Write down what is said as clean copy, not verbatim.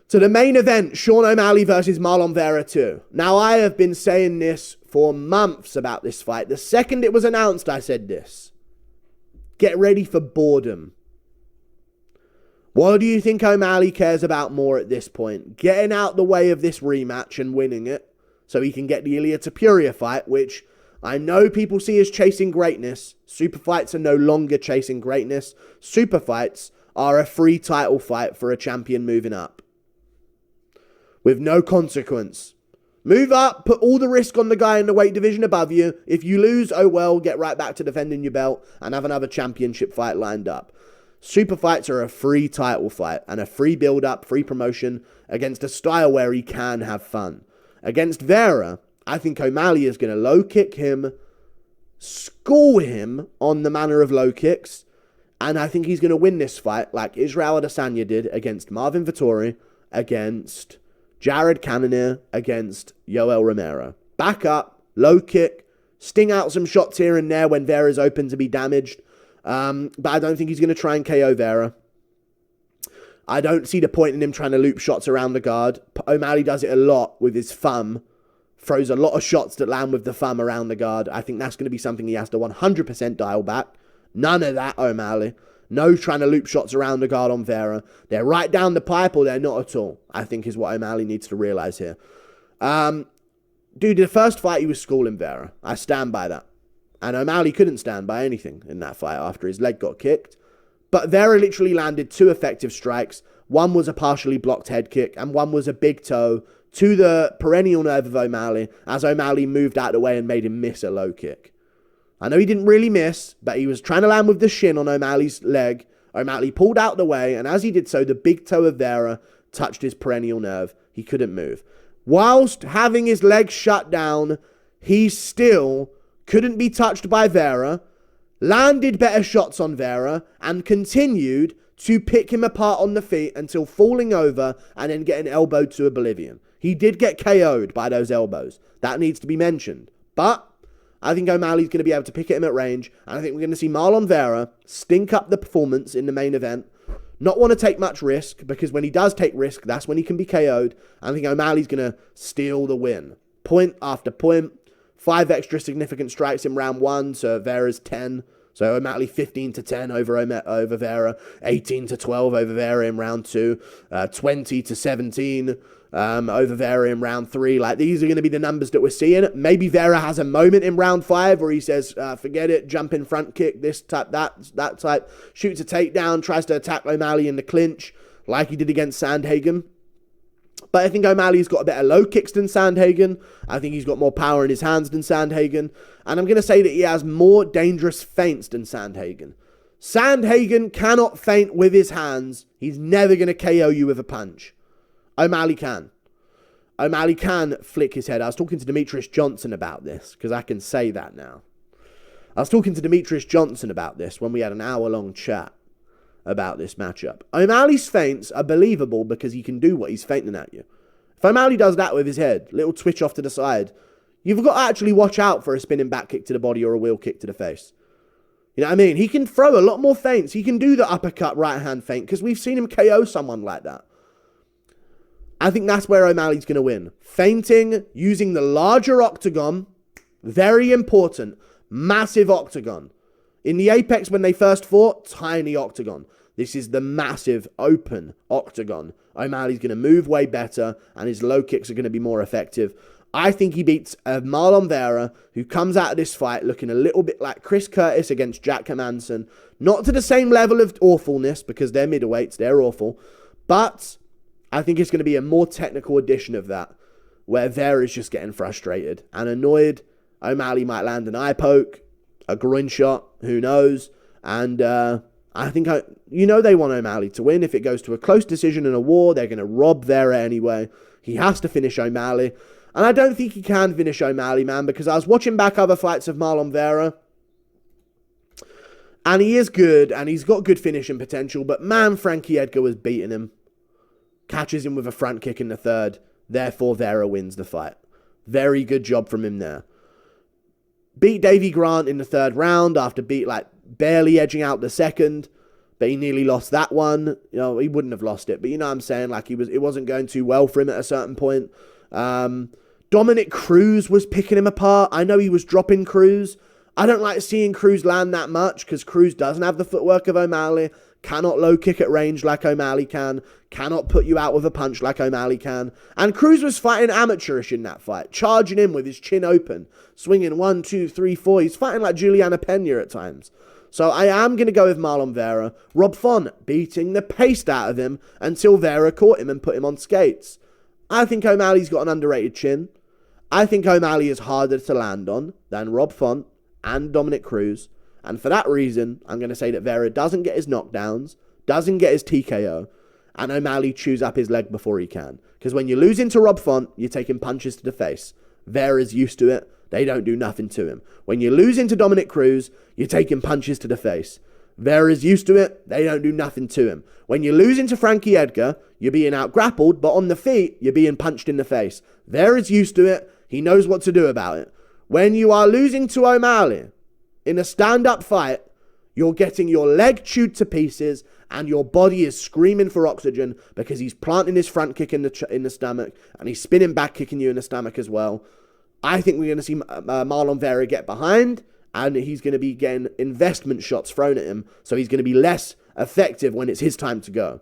To the main event, Sean O'Malley versus Marlon Vera 2. Now, I have been saying this for months about this fight. The second it was announced, I said this. Get ready for boredom. What do you think O'Malley cares about more at this point? Getting out the way of this rematch and winning it so he can get the Ilia Topuria fight, which I know people see as chasing greatness. Super fights are no longer chasing greatness. Super fights are a free title fight for a champion moving up, with no consequence. Move up, put all the risk on the guy in the weight division above you. If you lose, oh well, get right back to defending your belt and have another championship fight lined up. Super fights are a free title fight and a free build-up, free promotion against a style where he can have fun. Against Vera, I think O'Malley is going to low kick him, school him on the manner of low kicks, and I think he's going to win this fight like Israel Adesanya did against Marvin Vettori, against Jared Cannonier, against Yoel Romero. Back up, low kick, sting out some shots here and there when Vera's open to be damaged. But I don't think he's going to try and KO Vera. I don't see the point in him trying to loop shots around the guard. O'Malley does it a lot with his thumb. Throws a lot of shots that land with the thumb around the guard. I think that's going to be something he has to 100% dial back. None of that, O'Malley. No trying to loop shots around the guard on Vera. They're right down the pipe or they're not at all, I think is what O'Malley needs to realize here. Dude, the first fight he was schooling Vera. I stand by that. And O'Malley couldn't stand by anything in that fight after his leg got kicked. But Vera literally landed 2 effective strikes. One was a partially blocked head kick, and one was a big toe to the perennial nerve of O'Malley, as O'Malley moved out of the way and made him miss a low kick. I know he didn't really miss, but he was trying to land with the shin on O'Malley's leg. O'Malley pulled out the way, and as he did so, the big toe of Vera touched his perennial nerve. He couldn't move. Whilst having his leg shut down, he still couldn't be touched by Vera, landed better shots on Vera, and continued to pick him apart on the feet until falling over and then getting elbowed to oblivion. He did get KO'd by those elbows. That needs to be mentioned. But I think O'Malley's going to be able to pick at him at range, and I think we're going to see Marlon Vera stink up the performance in the main event, not want to take much risk, because when he does take risk, that's when he can be KO'd. I think O'Malley's going to steal the win. Point after point. 5 extra significant strikes in round 1, so Vera's 10. So O'Malley 15-10 over Vera, 18-12 over Vera in round 2, 20-17 over Vera in round 3. Like, these are going to be the numbers that we're seeing. Maybe Vera has a moment in round 5 where he says, forget it, jump in front kick, this type, that type, shoots a takedown, tries to attack O'Malley in the clinch like he did against Sandhagen. But I think O'Malley's got a better low kicks than Sandhagen. I think he's got more power in his hands than Sandhagen. And I'm going to say that he has more dangerous feints than Sandhagen. Sandhagen cannot feint with his hands. He's never going to KO you with a punch. O'Malley can. O'Malley can flick his head. I was talking to Demetrius Johnson about this, because I can say that now. I was talking to Demetrius Johnson about this when we had an hour-long chat about this matchup. O'Malley's feints are believable because he can do what he's feinting at you. If O'Malley does that with his head, little twitch off to the side, you've got to actually watch out for a spinning back kick to the body or a wheel kick to the face. You know what I mean? He can throw a lot more feints. He can do the uppercut right hand feint because we've seen him KO someone like that. I think that's where O'Malley's going to win. Feinting, using the larger octagon, very important, massive octagon. In the Apex when they first fought, tiny octagon. This is the massive, open octagon. O'Malley's going to move way better, and his low kicks are going to be more effective. I think he beats Marlon Vera, who comes out of this fight looking a little bit like Chris Curtis against Jack Hermansson. Not to the same level of awfulness, because they're middleweights, they're awful. But I think it's going to be a more technical edition of that, where Vera's just getting frustrated and annoyed. O'Malley might land an eye poke, a groin shot, who knows, and I think, they want O'Malley to win. If it goes to a close decision in a war, they're going to rob Vera anyway. He has to finish O'Malley, and I don't think he can finish O'Malley, man, because I was watching back other fights of Marlon Vera, and he is good, and he's got good finishing potential, but man, Frankie Edgar was beating him. Catches him with a front kick in the third, therefore Vera wins the fight. Very good job from him there. Beat Davey Grant in the third round after barely edging out the second. but he nearly lost that one. You know, he wouldn't have lost it, but you know what I'm saying? Like, it wasn't going too well for him at a certain point. Dominic Cruz was picking him apart. I know he was dropping Cruz. I don't like seeing Cruz land that much because Cruz doesn't have the footwork of O'Malley, cannot low kick at range like O'Malley can, cannot put you out with a punch like O'Malley can. And Cruz was fighting amateurish in that fight, charging in with his chin open, swinging 1, 2, 3, 4. He's fighting like Juliana Pena at times. So I am going to go with Marlon Vera. Rob Font beating the paste out of him until Vera caught him and put him on skates. I think O'Malley's got an underrated chin. I think O'Malley is harder to land on than Rob Font and Dominic Cruz. And for that reason, I'm going to say that Vera doesn't get his knockdowns, doesn't get his TKO, and O'Malley chews up his leg before he can. Because when you're losing to Rob Font, you're taking punches to the face. Vera's used to it. They don't do nothing to him. When you're losing to Dominic Cruz, you're taking punches to the face. Vera's used to it. They don't do nothing to him. When you're losing to Frankie Edgar, you're being out-grappled, but on the feet, you're being punched in the face. Vera's used to it. He knows what to do about it. When you are losing to O'Malley in a stand-up fight, you're getting your leg chewed to pieces and your body is screaming for oxygen because he's planting his front kick in the stomach and he's spinning back kicking you in the stomach as well. I think we're going to see Marlon Vera get behind and he's going to be getting investment shots thrown at him, so he's going to be less effective when it's his time to go.